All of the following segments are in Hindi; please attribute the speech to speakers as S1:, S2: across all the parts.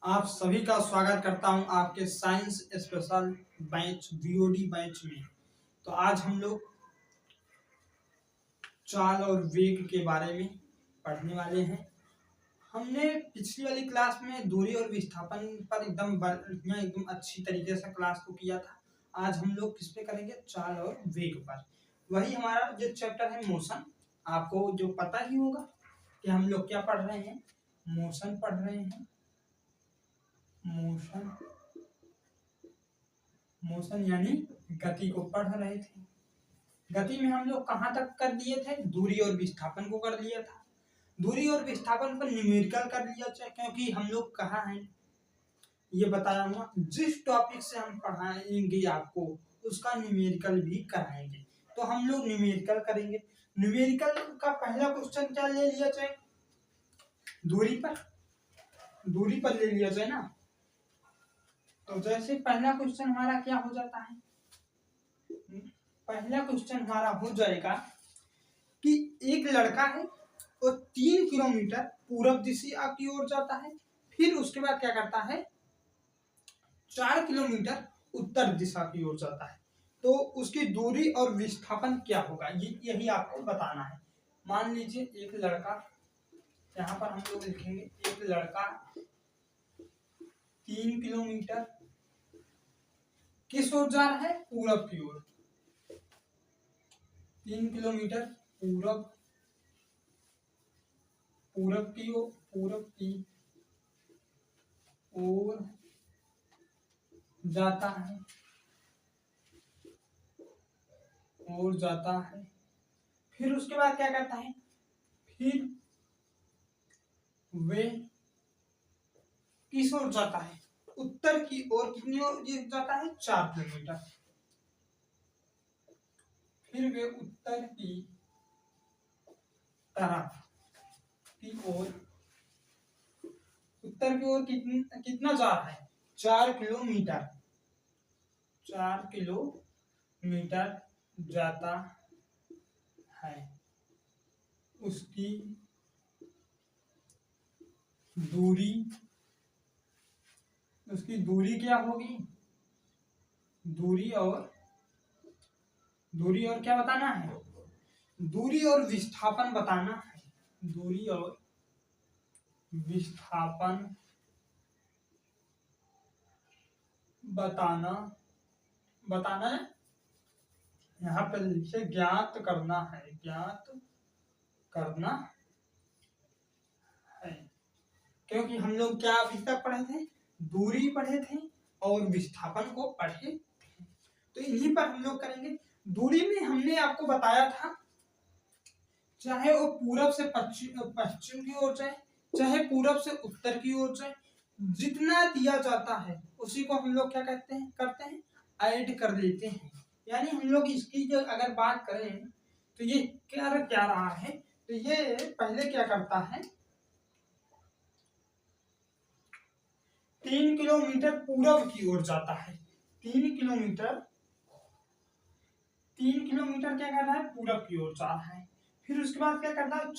S1: आप सभी का स्वागत करता हूं आपके science special batch BOD batch में। तो आज हम लोग चाल और वेग के बारे में पढ़ने वाले हैं। हमने पिछली वाली क्लास में दूरी और विस्थापन पर एकदम बढ़िया एकदम अच्छी तरीके से क्लास को किया था। आज हम लोग किस पे करेंगे? चाल और वेग पर। वही हमारा जो चैप्टर है मोशन, आपको जो पता ही होगा कि हम लोग क्या पढ़ रहे हैं, मोशन पढ़ रहे हैं। मोशन यानी गति को पढ़ रहे थे। गति में हम लोग कहाँ तक कर दिए थे? दूरी और विस्थापन को कर लिया था। दूरी और विस्थापन पर न्यूमेरिकल कर लिया था, क्योंकि हम लोग कहाँ हैं ये बताया हुआ। जिस टॉपिक से हम पढ़ाएंगे आपको उसका न्यूमेरिकल भी कराएंगे, तो हम लोग न्यूमेरिकल करेंगे। न्यूमेरिकल का पहला क्वेश्चन क्या ले लिया जाए? दूरी पर ले लिया जाए ना। तो जैसे पहला क्वेश्चन हमारा क्या हो जाता है? पहला क्वेश्चन हमारा हो जाएगा कि एक लड़का है और 3 किलोमीटर पूरब दिशा की ओर जाता है, फिर उसके बाद क्या करता है? 4 किलोमीटर उत्तर दिशा की ओर जाता है। तो उसकी दूरी और विस्थापन क्या होगा, यही आपको बताना है। मान लीजिए एक लड़का, यहाँ पर हम लोग लिखेंगे एक लड़का 3 किलोमीटर किस ओर जा रहा है? पूरब की ओर। 3 किलोमीटर पूरब की ओर जाता है। फिर उसके बाद क्या करता है? फिर वे किस ओर जाता है? उत्तर की ओर। कितनी ओर जाता है? 4 किलोमीटर। फिर वे उत्तर की तरफ की ओर, उत्तर की ओर कितना जा रहा है? 4 किलोमीटर। 4 किलोमीटर जाता है। उसकी दूरी क्या होगी? दूरी और क्या बताना है? दूरी और विस्थापन बताना है। दूरी और विस्थापन बताना है। यहाँ पर लिखे ज्ञात करना है। क्योंकि हम लोग क्या अभी तक पढ़े थे? दूरी पढ़े थे और विस्थापन को पढ़े थे, तो इन्हीं पर हम लोग करेंगे। दूरी में हमने आपको बताया था, चाहे वो पूरब से पश्चिम की ओर जाए, चाहे पूरब से उत्तर की ओर जाए, जितना दिया जाता है उसी को हम लोग क्या करते हैं? ऐड कर लेते हैं। यानी हम लोग इसकी जो अगर बात करें तो ये क्या रहा है? तो ये पहले क्या करता है? 3 किलोमीटर पूरब की ओर जाता है। 3 किलोमीटर क्या कर रहा है? पूरब की ओर जा रहा है। फिर उसके बाद क्या करता है?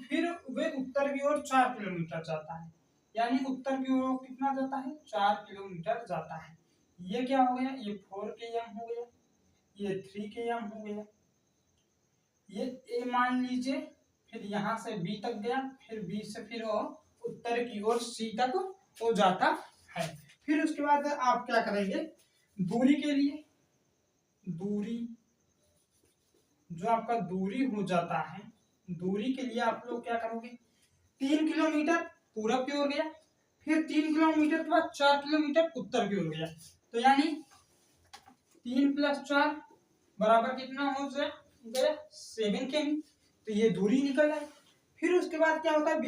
S1: फिर वे उत्तर की ओर 4 किलोमीटर जाता है। यानी उत्तर की ओर कितना जाता है? 4 किलोमीटर जाता है। ये क्या हो गया? ये 4 km हो गया, ये 3 km हो गया, ये ए मान लीजिए। फिर यहाँ से बी तक गया, फिर बी से फिर वो उत्तर की ओर सी तक हो जाता है। फिर उसके बाद आप क्या करेंगे? दूरी के लिए, जो आपका दूरी हो जाता है, दूरी के लिए आप लोग क्या करोगे? 3 किलोमीटर पूरब की ओर गया, फिर 3 किलोमीटर के बाद 4 किलोमीटर उत्तर की ओर गया। तो यानी 3 + 4 बराबर कितना हो गया? 7 km। तो ये दूरी निकल आई। फिर उसके बाद क्या होता है?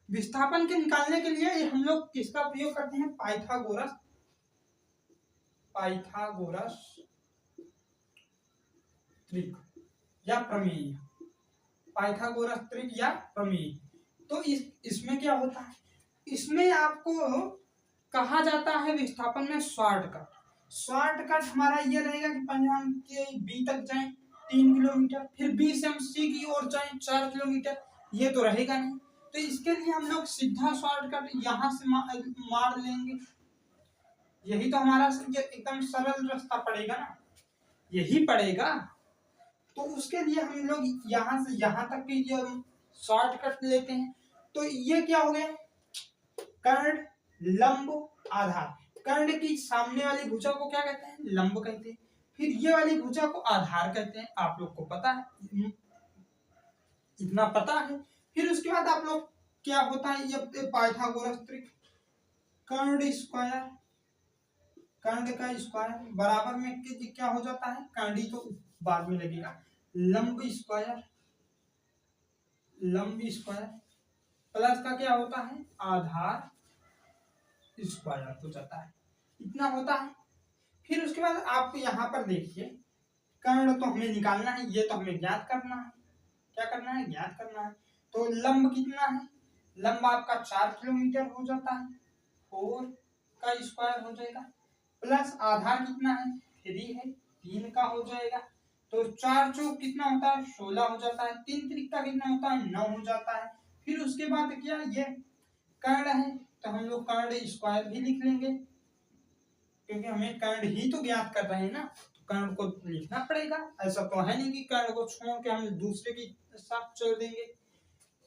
S1: विस्थापन के निकालने के लिए हम लोग किसका प्रयोग करते हैं? पाइथागोरस त्रिक या प्रमेय। पाइथागोरस त्रिक या प्रमेय। तो इसमें क्या होता है? इसमें आपको कहा जाता है विस्थापन में शॉर्टकट हमारा ये रहेगा कि पहले हम बी तक जाएं 3 किलोमीटर, फिर बी से हम सी की ओर जाएं 4 किलोमीटर। ये तो रहेगा नहीं, तो इसके लिए हम लोग सीधा शॉर्टकट यहाँ से मार लेंगे। यही तो हमारा एकदम सरल रास्ता पड़ेगा ना, यही पड़ेगा। तो उसके लिए हम लोग यहाँ से यहाँ तक की जो शॉर्टकट लेते हैं। तो ये क्या हो गया, कर्ण, लंब, आधार। कर्ण की सामने वाली भुजा को क्या कहते हैं, लंब कहते हैं। फिर ये वाली भुजा को आधार कहते हैं, आप लोग को पता है, इतना पता है। फिर उसके बाद आप लोग क्या होता है, ये पाइथागोरस त्रिक, कर्ण स्क्वायर, कर्ण का स्क्वायर बराबर में क्या हो जाता है, कर्ण तो बाद में लगेगा, लंब स्क्वायर, लंब स्क्वायर प्लस का क्या होता है, आधार स्क्वायर हो जाता है, इतना होता है। फिर उसके बाद आप यहाँ पर देखिए, कर्ण तो हमें निकालना है, ये तो हमें ज्ञात करना है, क्या करना है, ज्ञात करना है। तो लंब कितना है, लंब आपका 4 किलोमीटर हो जाता है, 4 का स्क्वायर हो जाएगा, प्लस आधार कितना है, 3 है, 3 का हो जाएगा। तो 4 चौक कितना होता है, 16 हो जाता है, 3 त्रिक का कितना होता है, 9 हो जाता है। फिर उसके बाद क्या, ये कर्ण है, तो हम लोग कर्ण स्क्वायर भी लिख लेंगे, क्योंकि हमें कर्ण ही तो ज्ञात कर रहे हैं ना, तो कर्ण को लिखना पड़ेगा। ऐसा तो है नहीं कि कर्ण को छोड़ के हम दूसरे के साथ चल देंगे।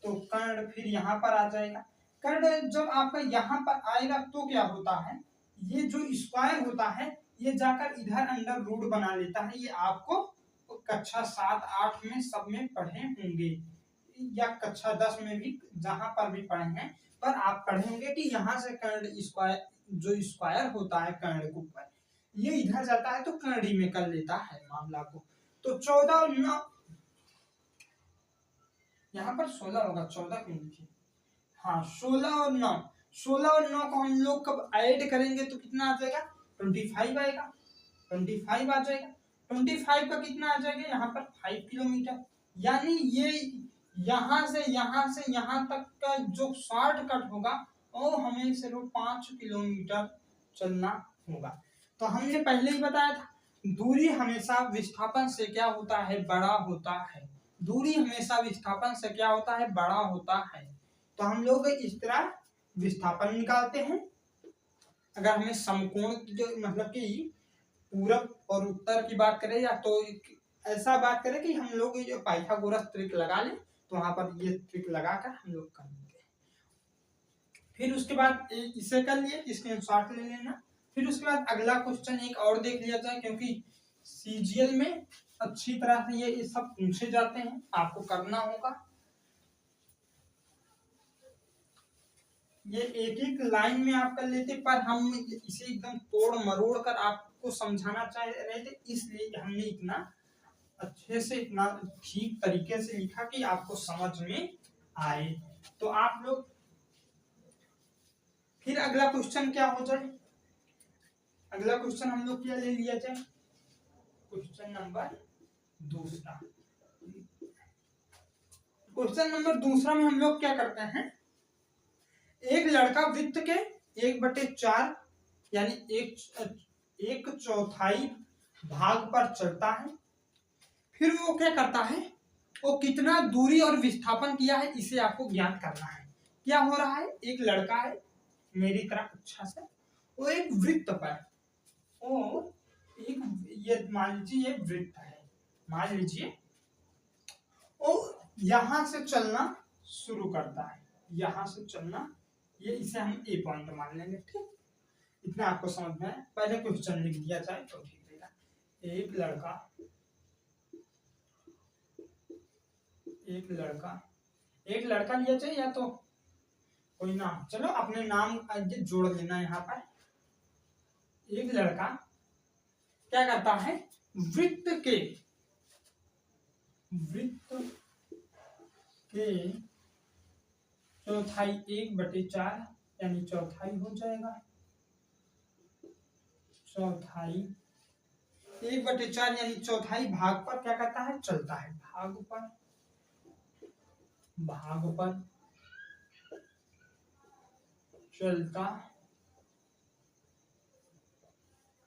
S1: तो कर्ण फिर यहाँ पर आ जाएगा। कर्ण जब आपका यहाँ पर आएगा तो क्या होता है, ये जो स्क्वायर होता है ये जाकर इधर अंडर रूट बना लेता है। ये आपको कक्षा 7-8 में सब में पढ़े होंगे, या कक्षा 10 में भी जहां पर भी पढ़े हैं, पर आप पढ़े होंगे कि यहाँ से कर्ण स्क्वायर, जो स्क्वायर होता है कर्ण के ऊपर, ये इधर जाता है तो कर्ण में कर लेता है मामला को। तो 14 और 9, यहाँ पर 16 होगा, 14 क्यों लिखे, हाँ 16 और 9, 16 और 9 को हम लोग कब ऐड करेंगे तो कितना आ जाएगा, 25 आएगा, 25 आ जाएगा। 25 का कितना आ जाएगा, यहाँ पर 5 किलोमीटर। यानी ये यहाँ से यहाँ तक का जो शॉर्टकट होगा वो हमें सिर्फ 5 किलोमीटर चलना होगा। तो हमने पहले ही बताया था, दूरी हमेशा विस्थापन से क्या होता है, बड़ा होता है। दूरी हमेशा विस्थापन से क्या होता है, बड़ा होता है। तो हम लोग इस तरह विस्थापन निकालते हैं। अगर हमें समकोण जो मतलब कि पूरब और उत्तर की बात करें, या तो ऐसा बात करें कि हम लोग ये पाइथागोरस त्रिक लगा लें, तो वहां पर ये ट्रिक लगाकर हम लोग कर लेंगे। फिर उसके बाद इसे कर लिए, स्क्रीनशॉट ले लेना। फिर उसके बाद अगला क्वेश्चन एक और देख लिया जाए, क्योंकि सीजीएल में अच्छी तरह से ये सब पूछे जाते हैं, आपको करना होगा। ये एक एक लाइन में आप कर लेते, पर हम इसे एकदम तोड़ मरोड़ कर आपको समझाना चाह रहे थे, इसलिए हमने इतना अच्छे से, इतना ठीक तरीके से लिखा कि आपको समझ में आए। तो आप लोग फिर अगला क्वेश्चन क्या हो जाए, अगला क्वेश्चन हम लोग क्या ले लिया जाए, क्वेश्चन नंबर दूसरा। क्वेश्चन नंबर दूसरा में हम लोग क्या करते हैं, एक लड़का वृत्त के 1/4 यानी 1/4 भाग पर चलता है। फिर वो क्या करता है, वो कितना दूरी और विस्थापन किया है, इसे आपको ज्ञात करना है। क्या हो रहा है, एक लड़का है मेरी तरह अच्छा से, वो एक वृत्त पर, वो एक, ये मान लीजिए ये वृत्त है, मान लीजिए वो यहां से चलना शुरू करता है, यहां से चलना, ये इसे हम ए पॉइंट मान लेंगे, ठीक। इतना आपको समझ में है। पहले क्वेश्चन लिख दिया जाए तो ठीक रहेगा। एक लड़का लिया जाए, या तो कोई नाम, चलो अपने नाम जोड़ लेना यहाँ पर। एक लड़का क्या करता है, वृत्त के चौथाई 1/4 यानी चौथाई हो जाएगा, चौथाई 1/4 यानी चौथाई भाग पर क्या करता है, चलता है, भाग पर चलता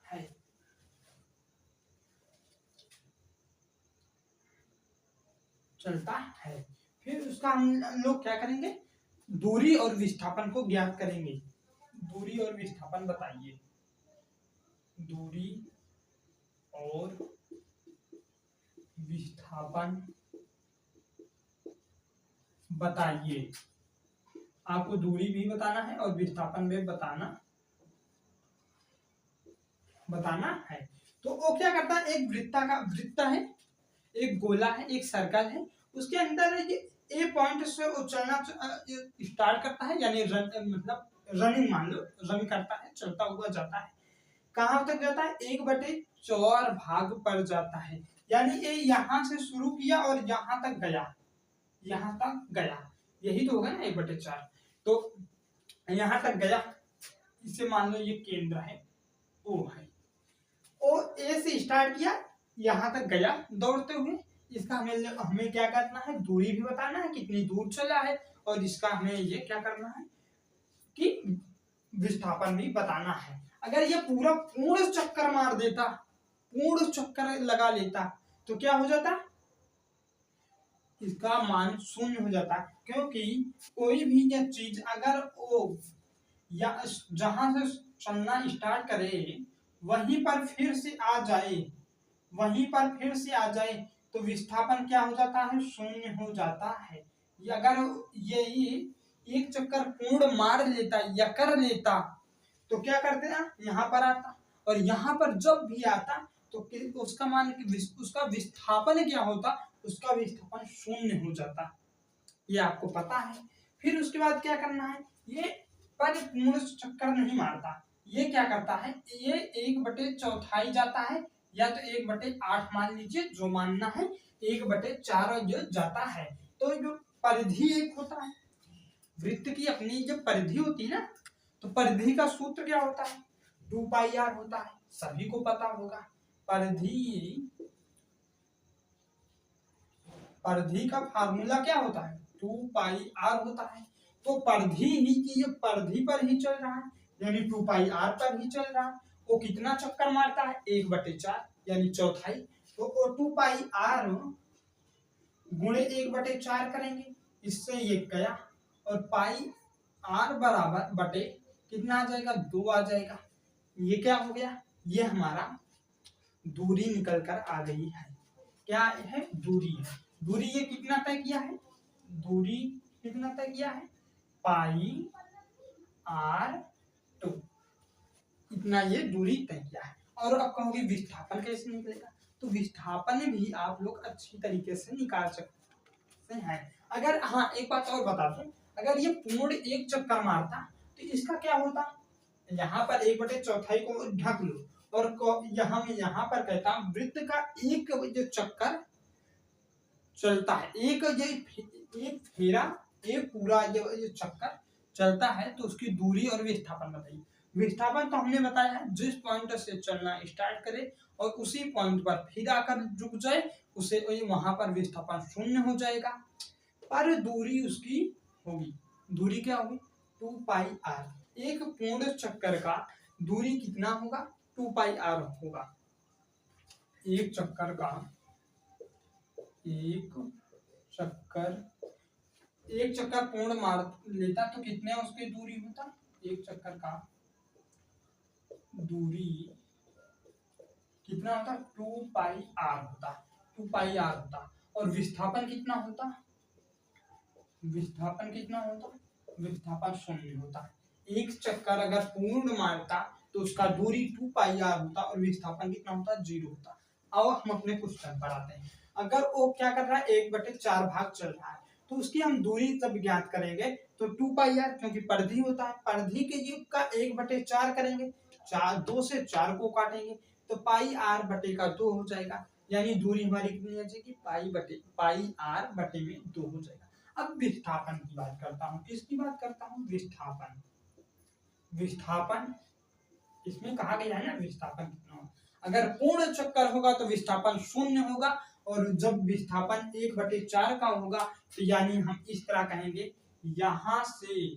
S1: है। चलता है। फिर उसका हम लोग क्या करेंगे, दूरी और विस्थापन को ज्ञात करेंगे। दूरी और विस्थापन बताइए। दूरी और विस्थापन बताइए। आपको दूरी भी बताना है और विस्थापन भी बताना है। तो वो क्या करता है, एक वृत्त है, एक गोला है, एक सर्कल है, उसके अंदर ये ए पॉइंट से वो चलना स्टार्ट करता है, यानी मतलब रनिंग मान लो, रन करता है, चलता हुआ जाता है। कहाँ तक जाता है, 1/4 भाग पर जाता है। यानी ये यहाँ से शुरू किया और यहाँ तक गया, यही तो होगा ना 1/4। तो यहाँ तक गया, इसे मान लो ये केंद्र है, ओ है, ओ ए से स्टार्ट किया, यहाँ तक गया दौड़ते हुए। इसका हमें क्या करना है, दूरी भी बताना है, कितनी दूर चला है, और इसका हमें ये क्या करना है कि विस्थापन भी बताना है। अगर ये पूर्ण चक्कर मार देता, पूर्ण चक्कर लगा लेता, तो क्या हो जाता, इसका मान 0 हो जाता। क्योंकि कोई भी ये चीज अगर वो या जहां से चलना स्टार्ट करे वहीं पर फिर से आ जाए, तो विस्थापन क्या हो जाता है, 0 हो जाता है। अगर यही एक चक्कर पूर्ण मार लेता या कर लेता, तो क्या करते ना, यहाँ पर आता, और यहाँ पर जब भी आता तो उसका मान, उसका विस्थापन क्या होता, उसका विस्थापन 0 हो जाता। ये आपको पता है। फिर उसके बाद क्या करना है, ये पर पूर्ण चक्कर नहीं मारता, ये क्या करता है, ये 1/4 जाता है, या तो 1/8 मान लीजिए, जो मानना है, 1/4 जो जाता है। तो जो परिधि एक होता है, वृत्त की अपनी जब परिधि होती है ना, तो परिधि का सूत्र क्या होता है, 2πr होता है, सभी को पता होगा। परिधि का फार्मूला क्या होता है, 2πr होता है। तो परिधि ही की परिधि पर ही चल रहा है, यानी 2πr पर ही चल रहा है। वो कितना चक्कर मारता है, 1/4 यानी चौथाई। तो वो 2πr गुणे 1/4 करेंगे, इससे ये गया, और पाई आर बराबर बटे कितना आ जाएगा, 2 आ जाएगा। ये क्या हो गया, ये हमारा दूरी निकल कर आ गई है। क्या है, दूरी है। दूरी ये कितना तय किया है, दूरी कितना तय किया है, πr2, इतना ये दूरी तय किया है। और अब कहोगे विस्थापन कैसे निकलेगा, तो विस्थापन भी आप लोग अच्छी तरीके से निकाल सकते हैं। अगर हाँ, एक बात और बता दूं, अगर ये पूर्ण एक चक्कर मारता तो इसका क्या होता, यहाँ पर 1/4 को ढक लो, और यहाँ पर कहता हूं वृत्त का एक जो चक्कर चलता है, एक फेरा, एक पूरा जो चक्कर चलता है, तो उसकी दूरी और विस्थापन बताइए। विस्थापन तो हमने बताया है, जिस पॉइंट से चलना स्टार्ट करे और उसी पॉइंट पर फिर आकर रुक जाए, उसे वहां पर विस्थापन 0 हो जाएगा। पर दूरी उसकी होगी, दूरी क्या होगी, 2πr। एक पूर्ण चक्कर का दूरी कितना होगा, 2πr होगा। एक चक्कर पूर्ण मार लेता तो कितने उसकी दूरी होता, एक चक्कर का दूरी कितना होता, 2πr होता। और विस्थापन कितना होता, विस्थापन 0 होता। एक चक्कर अगर पूर्ण मारता तो उसका दूरी 2πr होता और विस्थापन कितना होता, 0 होता। अब हम अपने क्वेश्चन पर आते हैं। अगर वो क्या कर रहा है, 1/4 भाग चल रहा है, तो उसकी हम दूरी तब ज्ञात करेंगे, तो 2πr, क्योंकि परिधि होता है, परिधि के युग का 1/4 करेंगे, 2 से 4 को काटेंगे, तो πr/2 हो जाएगा। यानी दूरी हमारी कितनी हो जाएगी, πr/2 हो जाएगा। अब विस्थापन की बात करता हूँ, किसकी बात करता हूँ, विस्थापन इसमें कहा गया है ना, विस्थापन कितना होगा। अगर पूर्ण चक्कर होगा तो विस्थापन 0 होगा, और जब विस्थापन 1/4 का होगा, तो यानी हम इस तरह कहेंगे, यहां से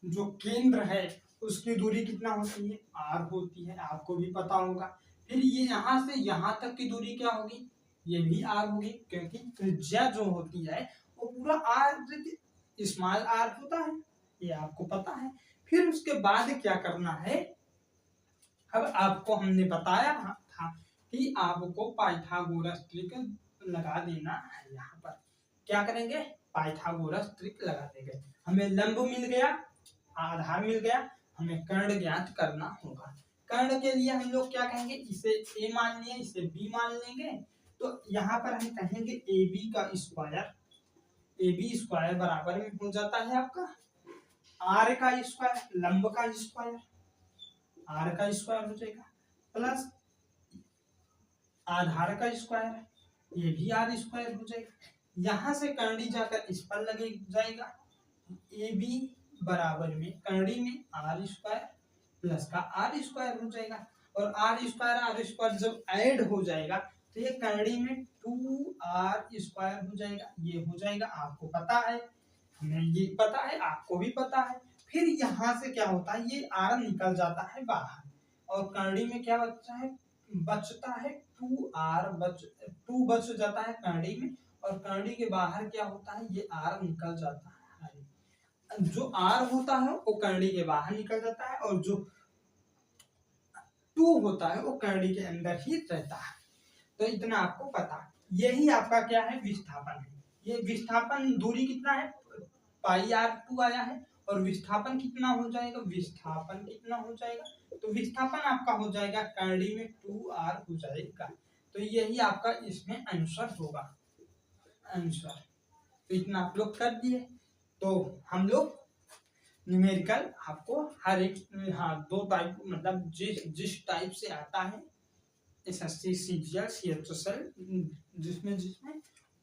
S1: जो केंद्र है उसकी दूरी कितना होती है, r होती है, आपको भी पता होगा। फिर ये यहाँ से यहाँ तक की दूरी क्या होगी, ये भी r होगी, क्योंकि त्रिज्या जो होती है वो पूरा r स्मॉल आर होता है, ये आपको पता है। फिर उसके बाद क्या करना है, अब आपको हमने बताया था कि आपको पाइथागोरस ट्रिक लगा देना है। यहाँ पर क्या करेंगे, पाइथागोरस ट्रिक लगा देंगे। हमें लंब मिल गया, आधार मिल गया, हमें कर्ण ज्ञात करना होगा। कर्ण के लिए हम लोग क्या कहेंगे, इसे ए मान लिए, इसे बी मान लेंगे। तो यहाँ पर हम कहेंगे ए बी का स्क्वायर, ए बी स्क्वायर बराबर में हो जाता है आपका आर का स्क्वायर, लंब का स्क्वायर, आर का स्क्वायर हो जाएगा, प्लस आधार का स्क्वायर, ये भी आर स्क्वायर हो जाएगा। यहाँ से कर्णी जाकर इस पर लगे जाएगा, ए बी बराबर में कर्णी में आर स्क्वायर प्लस का आर स्क्वायर हो जाएगा। और आर स्क्वायर जब ऐड हो जाएगा तो ये कर्णी में 2r स्क्वायर हो जाएगा। ये हो जाएगा, आपको पता है, हमें ये पता है, आपको भी पता है। फिर यहाँ से क्या होता है, ये r निकल जाता है बाहर और कर्णी में क्या बचता है 2 बच जाता है कर्णी में, और कर्णी के बाहर क्या होता है, ये r निकल जाता है। जो r होता है वो कर्णी के बाहर निकल जाता है और जो 2 होता है वो कर्णी के अंदर ही रहता है। तो इतना आपको पता, यही आपका क्या है, विस्थापन है। ये विस्थापन दूरी कितना है, πr2 आया है, और विस्थापन कितना हो जाएगा, विस्थापन कितना हो जाएगा, तो विस्थापन आपका हो जाएगा कर्णी में 2r हो जाएगा। तो यही आपका इसमें आंसर होगा, आंसर। तो इतना आप लोग कर दिए। तो हम लोग न्यूमेरिकल आपको हर एक, हाँ, 2 टाइप, मतलब जिस टाइप से आता है एसएससी सीजीएल सीएचएसएल, जिसमें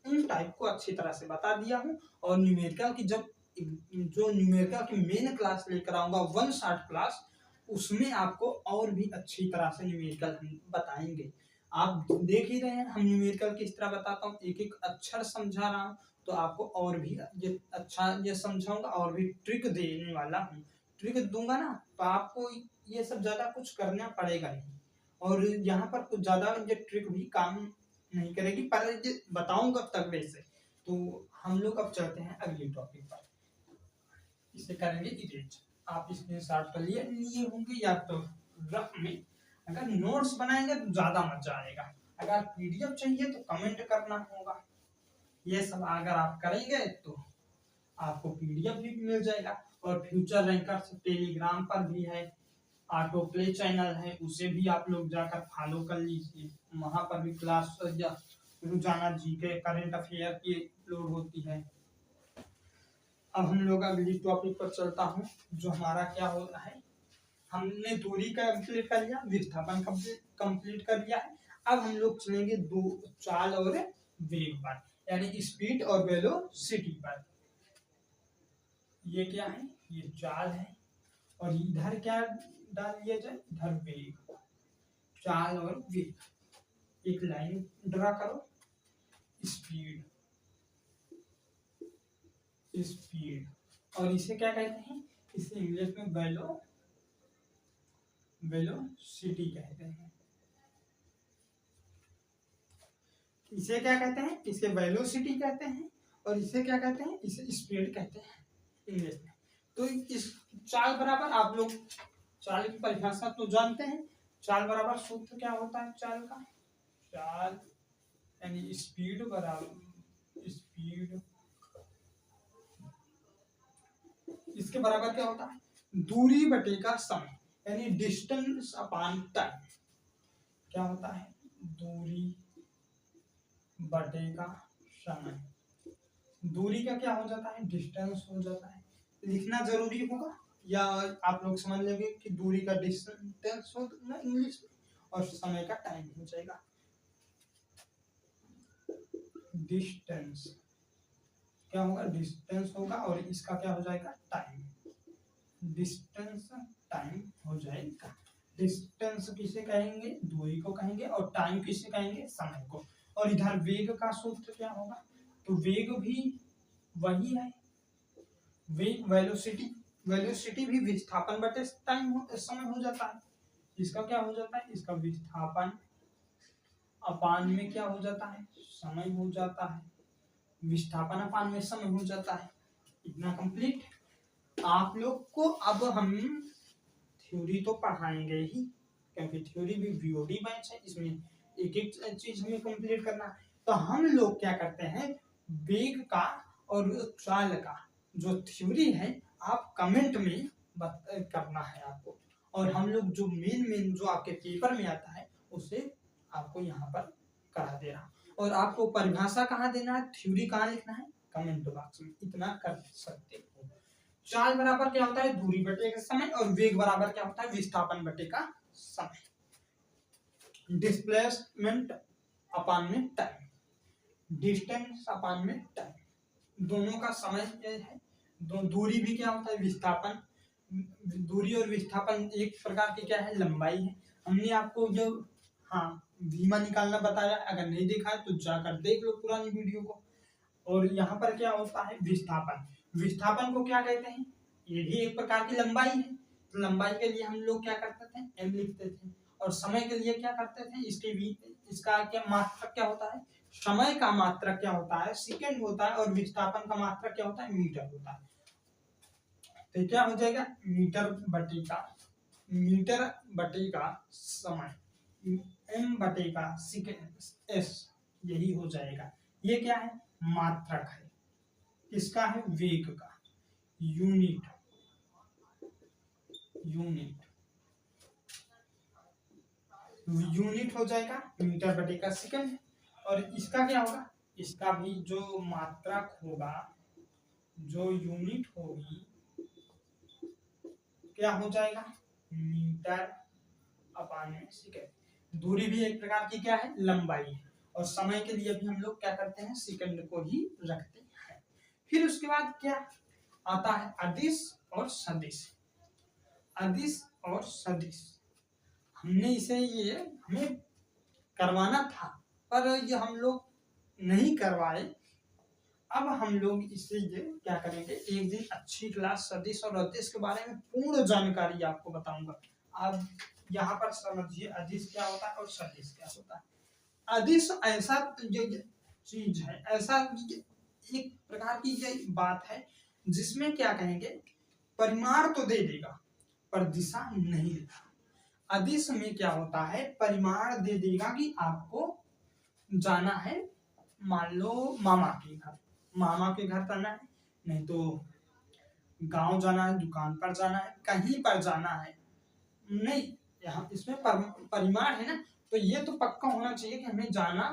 S1: उन टाइप को अच्छी तरह से बता दिया हूँ। और न्यूमेरिकल की जो न्यूमेरिकल की मेन क्लास लेकर आऊंगा 1 शॉर्ट क्लास, उसमें आपको और भी अच्छी तरह से न्यूमेरिकल हम बताएंगे। आप देख ही रहे हैं हम न्यूमेरिकल किस तरह बताता हूँ, एक एक अक्षर समझा रहा हूँ, तो आपको और भी ये अच्छा ये समझाऊंगा और भी ट्रिक देने वाला हूँ। ट्रिक दूंगा ना तो आपको ये सब ज्यादा कुछ करना पड़ेगा नहीं, और यहाँ पर कुछ ज्यादा ये ट्रिक भी काम नहीं करेगी, पर ये बताऊंगा तब वैसे। तो हम लोग अब चलते हैं अगले टॉपिक पर, इसे करेंगे इरेज। आप स्क्रीनशॉट कर लिए होंगे या तो रफ में, अगर नोट्स बनाएंगे तो ज्यादा मजा आएगा, अगर पीडीएफ चाहिए तो कमेंट करना होगा। ये सब अगर आप करेंगे तो आपको पीडीएफ भी मिल जाएगा। और फ्यूचर रैंकर्स टेलीग्राम पर भी है, ऑटो प्ले चैनल है, उसे भी आप लोग जाकर फॉलो कर लीजिए, वहां पर भी क्लास या रोजाना जीके करंट अफेयर की अपलोड होती है। अब हम लोग अगली टॉपिक पर चलता हूँ, जो हमारा क्या हो रहा है, हमने दूरी का कंप्लीट कर लिया, विस्थापन कंप्लीट कर लिया है। अब हम लोग चलेंगे दो चाल और वेग पर, यानी स्पीड और वेलोसिटी पर। ये क्या है, ये चाल है, और इधर क्या डाल दिया जाए, इधर वेग, चाल और वेग। एक लाइन ड्रा करो, स्पीड, स्पीड, और इसे क्या कहते हैं, इसे इंग्लिश में वेलोसिटी कहते हैं। इसे क्या कहते हैं, इसे वेलोसिटी कहते हैं, और इसे क्या कहते हैं, इसे स्पीड कहते हैं इंग्लिश में। तो इस चाल बराबर, आप लोग चाल की परिभाषा तो जानते हैं, चाल बराबर सूत्र क्या होता है चाल का, चाल यानी स्पीड बराबर स्पीड, इसके बराबर क्या होता है, दूरी बटेगा समय, यानी डिस्टेंस अपॉन टाइम। क्या होता है, दूरी बटेगा समय, दूरी का क्या हो जाता है, डिस्टेंस हो जाता है। लिखना जरूरी होगा, या आप लोग समझ लेंगे कि दूरी का डिस्टेंस होगा इंग्लिश में, और समय का टाइम हो जाएगा। डिस्टेंस क्या होगा, डिस्टेंस होगा, और इसका क्या हो जाएगा, टाइम, डिस्टेंस टाइम हो जाएगा। डिस्टेंस किसे कहेंगे, दूरी को कहेंगे, और टाइम किसे कहेंगे, समय को। और इधर वेग का सूत्र क्या होगा, तो वेग भी वही है, वेग वेलोसिटी, वेलोसिटी भी विस्थापन बटे टाइम समय हो जाता है। इसका क्या हो जाता है, इसका विस्थापन अपान में क्या हो जाता है, समय हो जाता है, विस्थापन अपान में समय हो जाता है। इतना कंप्लीट। आप लोग को अब हम थ्योरी तो पढ़ाएंगे ही, क्योंकि थ्योरी भी बीओडी बैच है, इसमें एक एक चीज हमें कंप्लीट करना है। तो हम लोग क्या करते हैं, वेग का और चाल का जो थ्योरी है आप कमेंट में करना है आपको, और हम लोग जो मेन जो आपके पेपर में आता है उसे आपको यहाँ पर करा दे रहा। और आपको परिभाषा कहाँ देना है, थ्योरी कहाँ लिखना है, कमेंट बॉक्स में। इतना कर सकते हो। चाल बराबर क्या होता है, दूरी बटे का समय, और वेग बराबर क्या होता है, विस्थापन बटे का समय। डिस्प्लेसमेंट अपान में टाइम, डिस्टेंस अपान में टाइम, दोनों का समय है। दूरी भी क्या होता है, विस्थापन। दूरी और विस्थापन एक प्रकार की क्या है, लंबाई है। हमने आपको जो धीमा निकालना बताया, अगर नहीं देखा है तो जाकर देख लो पुरानी वीडियो को। और यहाँ पर क्या होता है, विस्थापन। विस्थापन को क्या कहते हैं, ये भी एक प्रकार की लंबाई है। तो लंबाई के लिए हम लोग क्या करते थे, एम लिखते थे। और समय के लिए क्या करते थे, इसका क्या मात्रक क्या होता है, समय का मात्रक क्या होता है, सेकंड होता है। और विस्थापन का मात्रक क्या होता है, मीटर होता है। तो क्या हो जाएगा, मीटर बटे का समय, एम बटे का सेकंड, एस, यही हो जाएगा। ये क्या है, मात्रक है। इसका है वेग का, यूनिट हो जाएगा मीटर बटे का सेकंड। और इसका क्या होगा, इसका भी जो मात्रक होगा, जो यूनिट होगी, क्या हो जाएगा, मीटर अपान में सेकंड। दूरी भी एक प्रकार की क्या है, लंबाई है। और समय के लिए भी हम लोग क्या करते हैं, सेकंड को ही रखते हैं। फिर उसके बाद क्या आता है, अदिश और सदिश। अदिश और सदिश हमने इसे ये हमें करवाना था, पर ये हम लोग नहीं करवाए। अब हम लोग इसे ये क्या करेंगे, एक दिन अच्छी क्लास सदिश और अदिश के बारे में पूर्ण जानकारी आपको बताऊंगा। अब यहाँ पर समझिए अदिश क्या होता है और सदिश क्या होता है। अदिश ऐसा चीज है, ऐसा एक प्रकार की ये बात है जिसमें क्या कहेंगे, परिमाण तो दे देगा पर दिशा नहीं देगा। अदिश में क्या होता है, परिमाण दे देगा कि आपको जाना है, मान लो मामा के घर जाना है, नहीं तो गांव जाना है, दुकान पर जाना है, कहीं पर जाना है। नहीं, यहाँ इसमें परिमाण है ना, तो ये तो पक्का होना चाहिए कि हमें जाना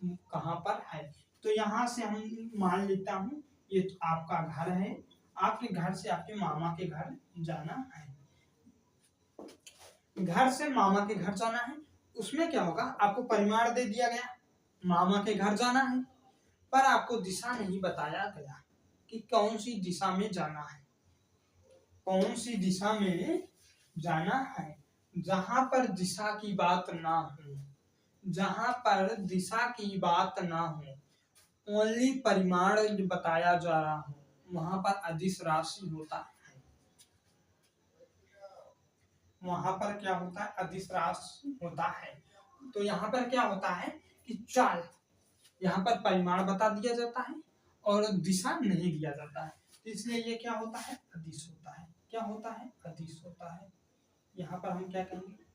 S1: कहाँ पर है। तो यहाँ से हम मान लेता हूँ ये आपका घर है, आपके घर से आपके मामा के घर जाना है। घर से मामा के घर जाना है, उसमें क्या होगा, आपको परिमाण दे दिया गया, मामा के घर जाना है, पर आपको दिशा नहीं बताया गया कि कौन सी दिशा में जाना है, कौन सी दिशा में जाना है। जहां पर दिशा की बात ना हो, जहां पर दिशा की बात ना हो, ओनली परिमाण बताया जा रहा हो, वहां पर अदिश राशि होता है। वहां पर क्या होता है, अदिश राशि होता है। तो यहाँ पर क्या होता है कि चाल, यहाँ पर परिमाण बता दिया जाता है और दिशा नहीं दिया जाता है, तो इसलिए ये क्या होता है, अदिश होता है। क्या होता है, अदिश होता है। यहाँ पर हम क्या कहेंगे,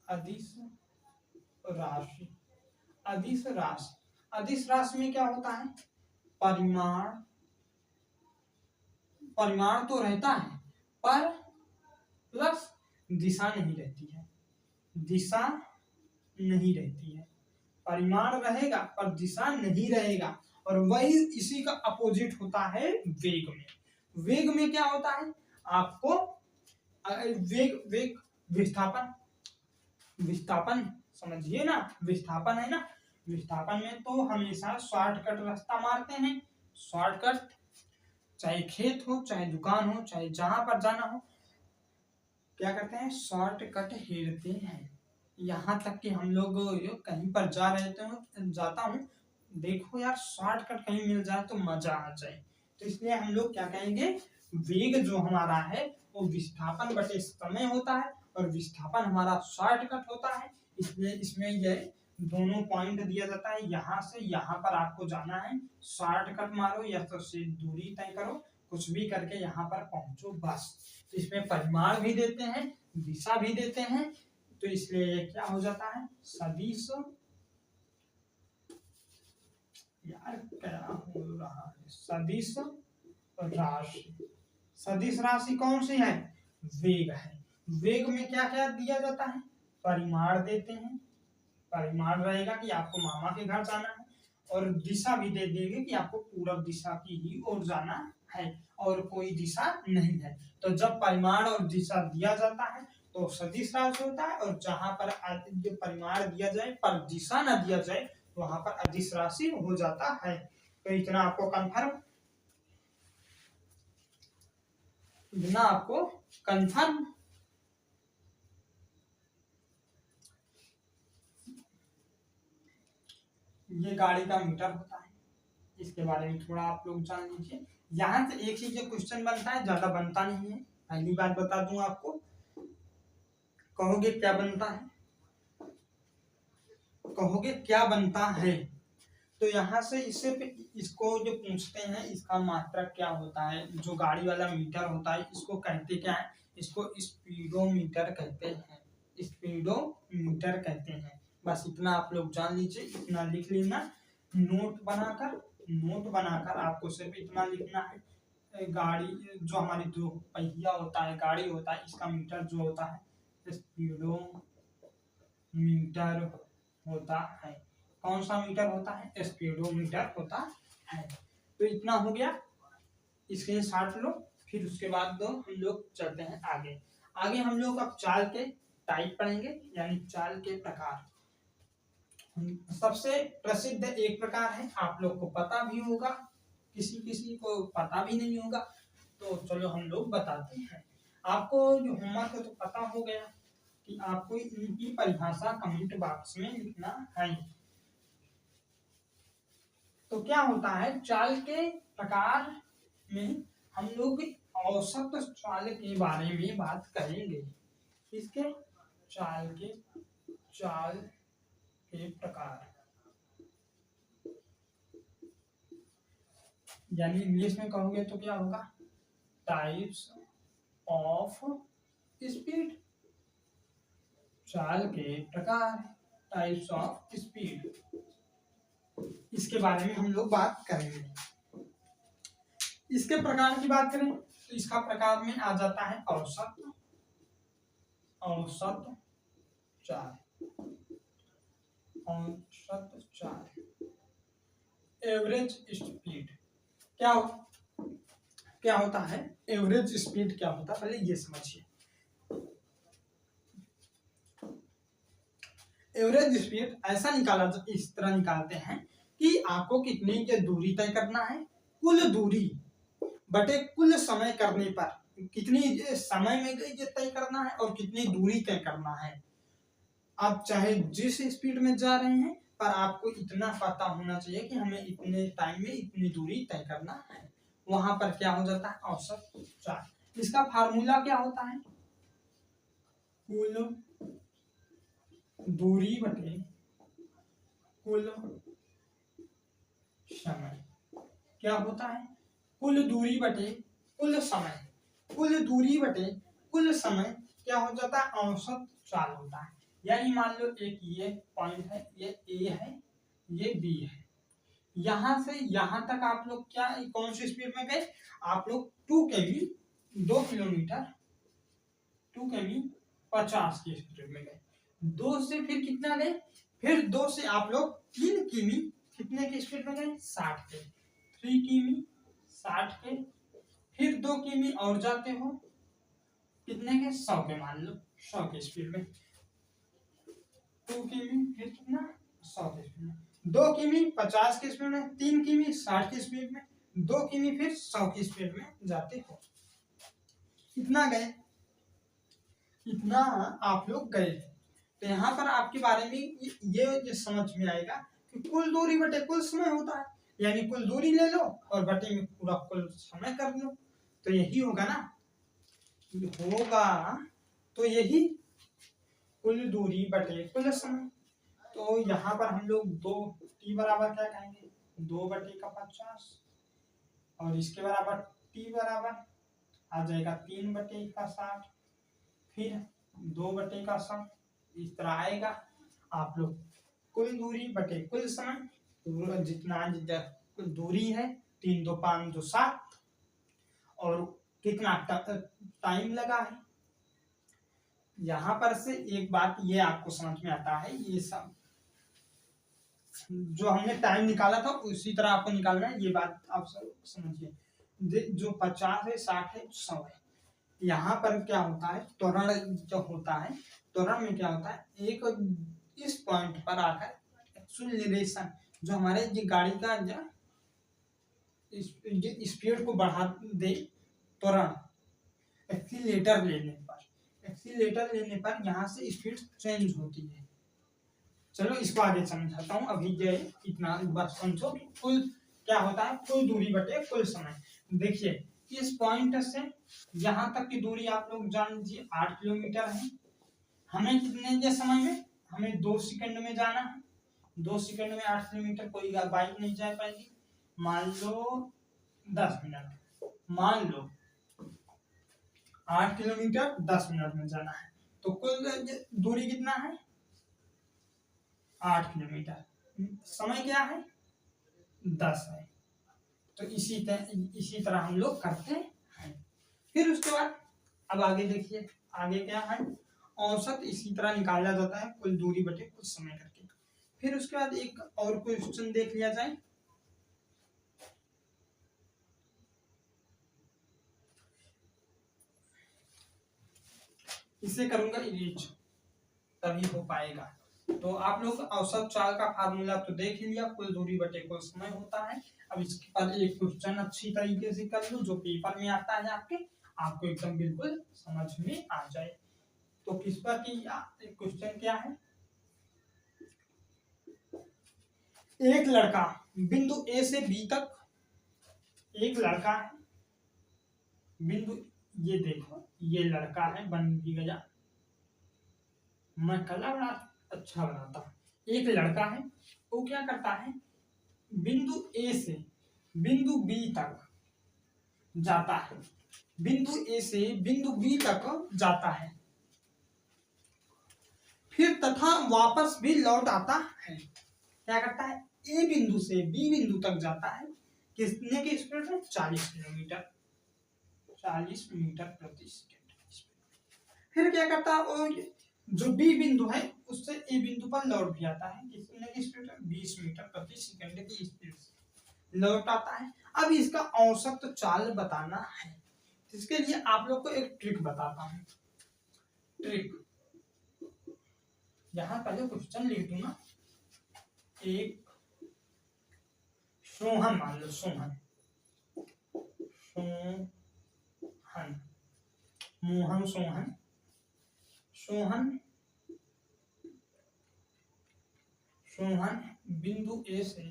S1: अदिश राशि। अदिश राशि, अदिश राशि में क्या होता है, परिमाण तो रहता है पर प्लस दिशा नहीं रहती है, दिशा नहीं रहती है। परिमाण रहेगा पर दिशा नहीं रहेगा। और वही इसी का अपोजिट होता है वेग में। वेग में क्या होता है, आपको वेग विस्थापन समझिए ना, विस्थापन है ना, विस्थापन में तो हमेशा शॉर्टकट रास्ता मारते हैं। शॉर्टकट, चाहे खेत हो, चाहे दुकान हो, चाहे जहां पर जाना हो, क्या करते हैं, शॉर्टकट हेरते हैं। यहाँ तक कि हम लोग कहीं पर जा रहे थे, जाता हूँ, देखो यार शॉर्टकट कहीं मिल जाए तो मजा आ जाए। तो इसलिए हम लोग क्या कहेंगे, वेग जो हमारा है वो विस्थापन बटे समय होता है और विस्थापन हमारा शॉर्टकट होता है। इसलिए इसमें ये दोनों पॉइंट दिया जाता है, यहाँ से यहाँ पर आपको जाना है, शॉर्टकट मारो या तो दूरी तय करो, कुछ भी करके यहाँ पर पहुंचो बस। तो इसमें परिमाण भी देते हैं, दिशा भी देते हैं, तो इसलिए ये क्या हो जाता है, सदिश। यार क्या हो रहा है, सदिश राशि। सदिश राशि कौन सी है, वेग है। वेग में क्या क्या दिया जाता है, परिमाण देते हैं, परिमाण रहेगा कि आपको मामा के घर जाना है, और दिशा भी दे देंगे कि आपको पूरब दिशा की ही ओर जाना है और कोई दिशा नहीं है। तो जब परिमाण और दिशा दिया जाता है तो सदिश राशि होता है, और जहां पर जो परिमाण दिया जाए पर दिशा न दिया जाए तो वहां पर अदिश राशि हो जाता है। तो इतना आपको कंफर्म, इतना आपको कंफर्म। ये गाड़ी का मीटर होता है, इसके बारे में थोड़ा आप लोग जान लीजिए। यहाँ से एक ही जो क्वेश्चन बनता है, ज्यादा बनता नहीं है, पहली बात बता दूं आपको। कहोगे क्या बनता है, कहोगे क्या बनता है, तो यहाँ से इससे इसको जो पूछते हैं इसका मात्रक क्या होता है, जो गाड़ी वाला मीटर होता है इसको कहते क्या है, इसको स्पीडोमीटर कहते हैं, स्पीडोमीटर कहते हैं। बस इतना आप लोग जान लीजिए, इतना लिख लेना, नोट बनाकर आपको सिर्फ इतना लिखना है। गाड़ी जो हमारी दो पहिया होता है, गाड़ी होता है, इसका मीटर जो होता है स्पीडोमीटर होता है। कौन सा मीटर होता है, स्पीडोमीटर होता है। तो इतना हो गया, इसके साथ लो, फिर उसके बाद हम लोग चलते हैं आगे। आगे हम लोग अब चाल के टाइप पढ़ेंगे, यानी चाल के प्रकार। सबसे प्रसिद्ध एक प्रकार है, आप लोग को पता भी होगा, किसी किसी को पता भी नहीं होगा, तो चलो हम लोग बताते हैं। आपको जो होमवर्क है तो पता हो गया कि आपको इनकी परिभाषा कमेंट बॉक्स में लिखना है। तो क्या होता है, चाल के प्रकार में हम लोग औसत चाल के बारे में बात करेंगे। इसके चाल के प्रकार, यानी इंग्लिश में कहोगे तो क्या होगा, टाइप्स ऑफ स्पीड। चाल के प्रकार, टाइप्स ऑफ स्पीड, इसके बारे में हम लोग बात करेंगे। इसके प्रकार की बात करें तो इसका प्रकार में आ जाता है औसत चाल, औसत चाल, एवरेज स्पीड। क्या होता है एवरेज स्पीड, क्या होता है पहले ये समझिए। एवरेज स्पीड ऐसा निकाला, इस तरह निकालते हैं कि आपको कितनी की दूरी तय करना है, कुल दूरी बटे कुल समय करने पर कितनी समय में ये तय करना है और कितनी दूरी तय करना है। आप चाहे जिस स्पीड में जा रहे हैं, पर आपको इतना पता होना चाहिए कि हमें इतने टाइम में इतनी दूरी तय करना है। वहां पर क्या हो जाता है, औसत चाल। इसका फार्मूला क्या होता है, कुल दूरी बटे कुल समय। क्या होता है, कुल दूरी बटे कुल समय, कुल दूरी बटे कुल समय क्या हो जाता है, औसत चाल होता है। यानी मान लो एक ये पॉइंट है, ये ए है, ये बी है, यहां से यहां तक आप लोग क्या कौन सी स्पीड में गए, आप लोग 2 km 2 किलोमीटर 2 km 50 की स्पीड में गए। 2 से फिर कितना गए, फिर 2 से आप लोग 3 किमी कितने की स्पीड में गए, 60 के, 3 किमी 60 के, फिर 2 किमी और जाते हो कितने के, 100 के, मान लो 100 की स्पीड में, 2 किमी फिर कितना, 100 की स्पीड में, 2 किमी 50 की स्पीड में, 3 किमी 60 की स्पीड में, 2 किमी फिर 100 की स्पीड में जाते हो। कितना गए, इतना आप लोग गए। तो यहाँ पर आपके बारे में ये समझ में आएगा कि कुल दूरी बटे कुल समय होता है, यानी कुल दूरी ले लो और बटे में पूरा कुल समय कर लो, तो यही होगा ना, तो यही कुल दूरी बटे कुल समय। तो यहाँ पर हम लोग 2 टी बराबर क्या कहेंगे, 2 बटे का 50, और इसके बराबर टी बराबर आ जाएगा 3/60, फिर 2/60, इस तरह आएगा। आप लोग कुल दूरी बटे कुल समय, जितना दूरी है 3 2 5 2 7, और कितना टाइम लगा है। यहाँ पर से एक बात ये आपको समझ में आता है, ये सब जो हमने टाइम निकाला था उसी तरह आपको निकालना है, ये बात आप सब समझिए। जो 50 है 60 है 100 है, यहाँ पर क्या होता है, त्वरण जो होता है, त्वरण में क्या होता है, एक इस पॉइंट पर आकर एक्सीलरेशन, जो हमारे गाड़ी का स्पीड को बढ़ा दे, त्वरण एक्सीलेटर लेने पर यहाँ से स्पीड चेंज होती है। चलो इसको आगे समझाता हूँ, अभी ये इतना बस समझो कि कुल क्या होता है, कुल दूरी बटे कुल समय। देखिए इस पॉइंट से यहाँ तक की दूरी आप लोग जान लीजिए 8 किलोमीटर है। हमें कितने के समय में, हमें 2 सेकंड में जाना है। 2 सेकंड में 8 किलोमीटर कोई बाइक नहीं जा पाएगी। मान लो 10 मिनट, मान लो 8 किलोमीटर 10 मिनट में जाना है, तो कुल दूरी कितना है, 8 किलोमीटर। समय क्या है, 10 है। तो इसी तरह हम लोग करते हैं। फिर उसके बाद अब आगे देखिए, आगे क्या है, औसत इसी तरह निकाला जाता है, कुल दूरी बटे कुल समय करके। फिर उसके बाद एक और क्वेश्चन देख लिया जाए। इसे करूंगा इरेज, तभी हो पाएगा। तो आप लोग औसत चाल का फार्मूला तो देख ही लिया, कुल दूरी बटे कुल समय होता है। अब इसके बाद एक क्वेश्चन अच्छी तरीके से कर लो, जो पेपर में आता है आपको एकदम बिल्कुल समझ में आ जाए। तो किस पर की क्वेश्चन क्या है, एक लड़का बिंदु ए से बी तक, एक लड़का है बिंदु, ये देखो ये लड़का है, बन भी गया, मैं कला बड़ा अच्छा बनाता हूँ। एक लड़का है, वो क्या करता है, बिंदु ए से बिंदु बी तक जाता है, बिंदु ए से बिंदु बी तक जाता है, फिर तथा वापस भी लौट आता है। क्या करता है, ए बिंदु से बी बिंदु तक जाता है, कितने की स्पीड में, 40 किलोमीटर, 40 मीटर प्रति सेकंड। फिर क्या करता है, जो बी बिंदु है उससे ए बिंदु पर लौट भी आता है, कितने की स्पीड में, 20 मीटर प्रति सेकंड की स्पीड से लौट आता है। अब इसका औसत चाल बताना है, इसके लिए आप लोग को एक ट्रिक बताता हूँ। ट्रिक, यहाँ पहले क्वेश्चन लिख दूंगा, एक सोहन, मान लो सोहन, मोहन सोहन बिंदु ए से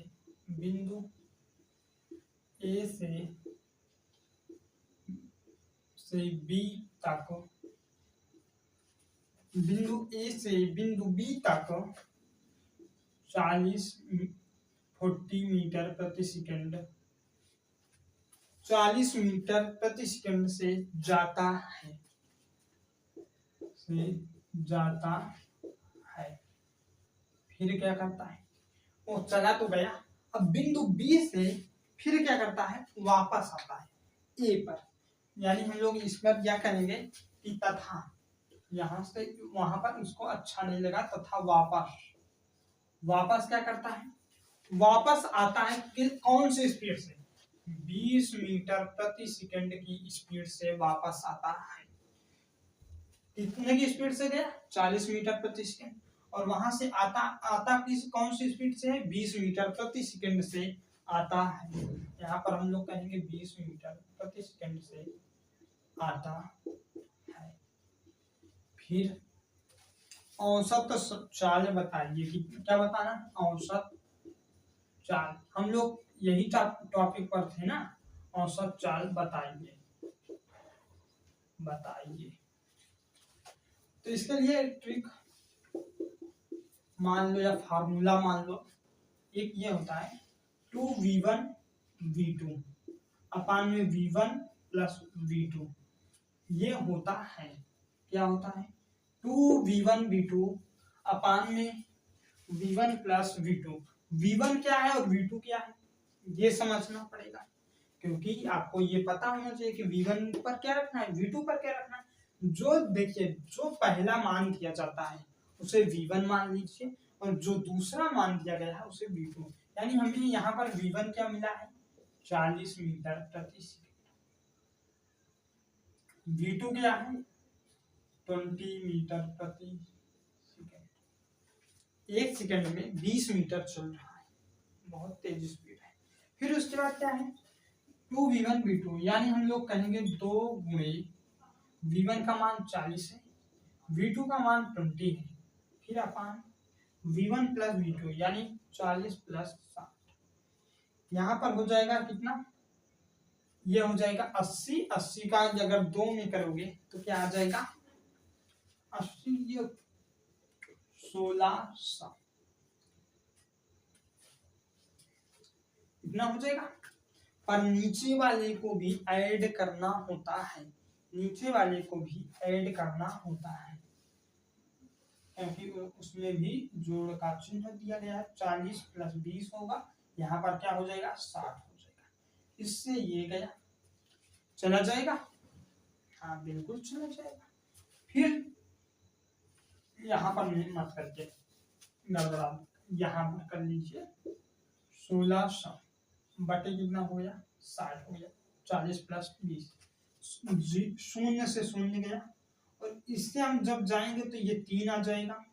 S1: बी तक, बिंदु ए से बिंदु बी तक 40 मीटर प्रति सेकंड, 40 मीटर प्रति सेकंड से जाता है, फिर क्या करता है, वो चला तो गया, अब बिंदु बी से फिर क्या करता है, वापस आता है ए पर। यानी हम लोग इस पर क्या करेंगे कि तथा, यहां से वहां पर उसको अच्छा नहीं लगा, तथा वापस क्या करता है, वापस आता है, कि कौन से स्पीड से, 20 मीटर प्रति सेकंड की स्पीड से वापस आता है। कितने की स्पीड से गया, 40 मीटर प्रति सेकंड, और वहां से आता किस कौन सी स्पीड से है, 20 मीटर प्रति सेकंड से आता है। यहाँ पर हम लोग कहेंगे 20 मीटर प्रति सेकंड से आता है। फिर औसत चाल बताइए, कि क्या बताना, औसत चाल, हम लोग यही टॉपिक पर थे ना, औसत चाल बताइए। तो इसके लिए ट्रिक मान लो, या फार्मूला मान लो, एक ये होता है 2v1 v2 अपान में v1 प्लस V2, ये होता है, क्या होता है, 2V1V2 अपान में V1 प्लस V2। V1 क्या है और V2 क्या है, ये समझना पड़ेगा, क्योंकि आपको ये पता होना चाहिए कि V1 पर क्या रखना है, V2 पर क्या रखना है। जो देखिए, जो पहला मान दिया जाता है उसे V1 मान लीजिए, और जो दूसरा मान दिया गया है उसे V2। यानी हमें यहाँ पर V1 क्या मिला है, 40 मीटर प्रति सेकंड। V2 क्या है, 20 मीटर प्रति सेकंड। एक सेकंड में 20 मीटर चल रहा है, बहुत तेज स्पीड है। फिर उसके बाद क्या है, 2V1V2, यानी हम लोग कहेंगे 2 गुणे V1 का मान 40 है, V2 का मान 20 है, फिर अपान V1 प्लस V2, यानी 40 प्लस 60। यहाँ पर हो जाएगा कितना, ये हो जाएगा 80। 80 का अगर 2 में करोगे तो क्या आ जाएगा, 80 ये 1600, इतना हो जाएगा। पर नीचे वाले को भी ऐड करना होता है, नीचे वाले को भी ऐड करना होता है, क्योंकि उसमें भी जोड़ का चिन्ह दिया गया है। 40 प्लस 20 होगा, यहाँ पर क्या हो जाएगा, 60 हो जाएगा। इससे ये गया, चला जाएगा, हाँ बिल्कुल चला जाएगा। फिर यहाँ पर मत करके गड़बड़ा, यहाँ पर कर लीजिए 1600 बटे कितना हो गया, 60 हो गया। 40 प्लस 20, शून्य से शून्य गया, और इससे हम जब जाएंगे तो ये 3 आ जाएगा,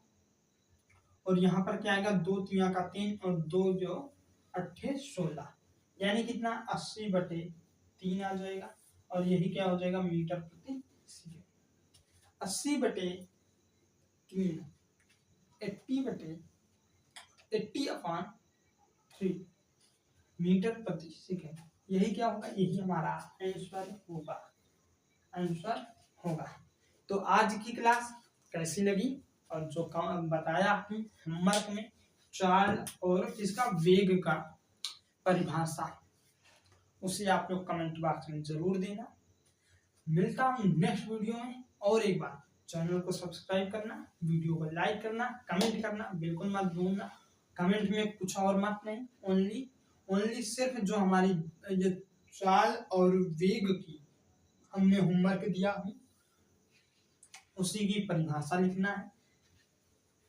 S1: और यहाँ पर क्या आएगा, 2 3 का 3, और 2 जो 8 16, यानी कितना, 80 बटे 3 आ जाएगा, और यही क्या हो जाएगा, मीटर प्रति सेकंड। 80 बटे 3, 80 बटे 80/3 मीटर प्रति सेकंड। यही क्या होगा, यही हमारा आंसर होगा, आंसर होगा। तो आज की क्लास कैसी लगी, और जो बताया होमवर्क में चाल और इसका वेग का परिभाषा, उसे आप लोग कमेंट बॉक्स में जरूर देना। मिलता हूँ नेक्स्ट वीडियो में, और एक बार चैनल को सब्सक्राइब करना, वीडियो को लाइक करना, कमेंट करना बिल्कुल मत भूलना। कमेंट में कुछ और मत नहीं, ओनली सिर्फ जो हमारी ये चाल और वेग की हमने होमवर्क दिया हूँ उसी की परिभाषा लिखना है।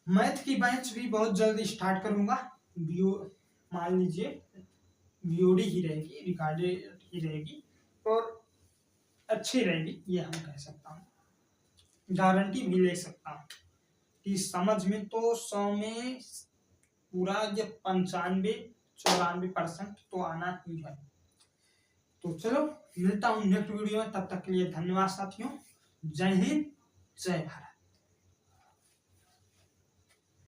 S1: मैथ की बैच भी बहुत जल्दी स्टार्ट करूंगा, मान लीजिए वीओडी ही रहेगी, रिकॉर्डेड ही रहेगी, और अच्छी रहेगी, ये हम कह सकता हूँ, गारंटी भी ले सकता हूँ कि समझ में तो 100 में पूरा ये 95-94% तो आना ही है। तो चलो मिलता हूँ नेक्स्ट वीडियो में, तब तक के लिए धन्यवाद साथियों। जय हिंद, जय भारत।